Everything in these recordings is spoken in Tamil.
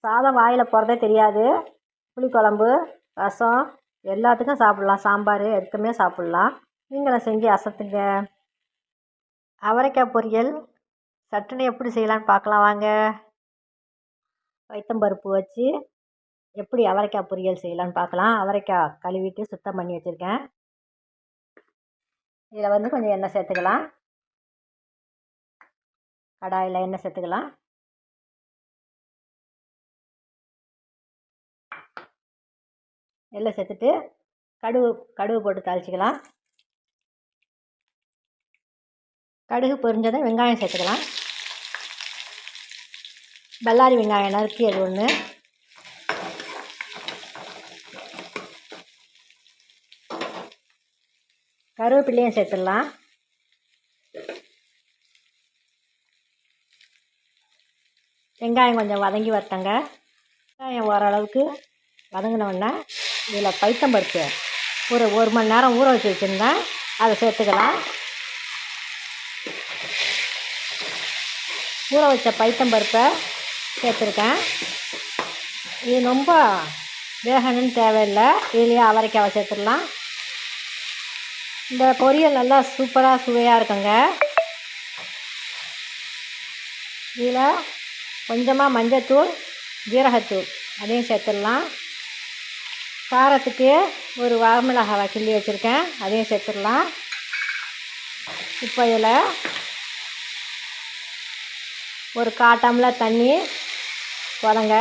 சாதம் வாயில் போகிறதே தெரியாது. புளிக்குழம்பு, ரசம் எல்லாத்துக்கும் சாப்பிட்லாம். சாம்பார் எதுக்குமே சாப்பிட்லாம். நீங்களும் செஞ்சு அசத்துங்க. அவரைக்காய் பொரியல் சட்டுன்னு எப்படி செய்யலான்னு பார்க்கலாம் வாங்க. பைத்தம்பருப்பு வச்சு எப்படி அவரைக்காய் பொரியல் செய்யலான்னு பார்க்கலாம். அவரைக்காய் கழுவிட்டு சுத்தம் பண்ணி வச்சுருக்கேன். இதில் கொஞ்சம் எண்ணெய் சேர்த்துக்கலாம். கடாயில் எண்ணெய் சேர்த்துக்கலாம். எண்ணெய் சேர்த்துட்டு கடுகு போட்டு தாளிச்சிக்கலாம். கடுகு பொரிஞ்சதும் வெங்காயம் சேர்த்துக்கலாம். பல்லாரி வெங்காயம் நறுக்கியது ஒன்று, கருவேப்பிலையும் சேர்த்துடலாம். வெங்காயம் கொஞ்சம் வதங்கி வரட்டங்க. வெங்காயம் ஓரளவுக்கு வதங்கினோடனே இதில் பைத்தம்பருப்பு ஒரு மணி நேரம் ஊற வச்சு வச்சுருந்தேன், அதை சேர்த்துக்கலாம். ஊற வச்ச பைத்தம்பருப்பை சேர்த்துருக்கேன். இது ரொம்ப வேகணும்னு தேவையில்லை. இதுலேயே அவரைக்காவை சேர்த்துடலாம். இந்த பொரியல் நல்லா சூப்பராக சுவையாக இருக்குங்க. இதில் கொஞ்சமாக மஞ்சத்தூள், ஜீரகத்தூள் அதையும் சேர்த்துடலாம். காரத்துக்கு ஒரு வரமிளகாவை கிள்ளி வச்சுருக்கேன், அதையும் சேர்த்துடலாம். இப்போ இதில் ஒரு 1/4 டம்ளர் தண்ணி போதங்க.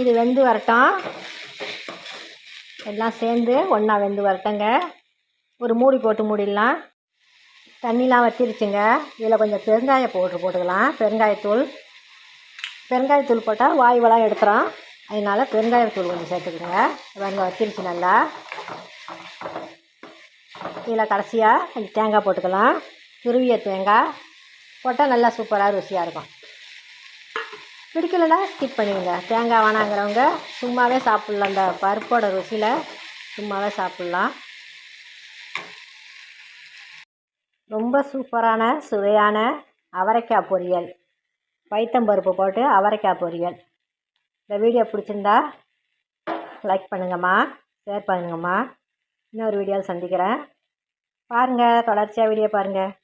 இது வெந்து வரட்டும். எல்லாம் சேர்ந்து ஒன்றா வெந்து வரட்டங்க. ஒரு மூடி போட்டு மூடிடலாம். தண்ணிலாம் வற்றிருச்சுங்க. இதில் கொஞ்சம் பெருங்காய பவுட்ரு போட்டுக்கலாம். பெருங்காயத்தூள் போட்டால் வாயுவெல்லாம் எடுத்துரும். அதனால் பெருங்காயத்தூள் கொஞ்சம் சேர்த்துக்குங்க. வெங்க வற்றிருச்சு நல்லா. இதில் கடைசியாக கொஞ்சம் தேங்காய் போட்டுக்கலாம். துருவிய தேங்காய் போட்டால் நல்லா சூப்பராக ருசியாக இருக்கும். பிடிக்கலன்னா ஸ்கிப் பண்ணிடுங்க. தேங்காய் வேணாங்கிறவங்க சும்மாவே சாப்பிட்லாம். அந்த பருப்போட ருசியில் சும்மாவே சாப்பிட்லாம். ரொம்ப சூப்பரான சுவையான அவரைக்காய் பொரியல், பைத்தம்பருப்பு போட்டு அவரைக்காய் பொரியல். இந்த வீடியோ பிடிச்சிருந்தா லைக் பண்ணுங்கம்மா, ஷேர் பண்ணுங்கம்மா. இன்னொரு வீடியோவில் சந்திக்கிறேன். பாருங்கள், தொடர்ச்சியாக வீடியோ பாருங்கள்.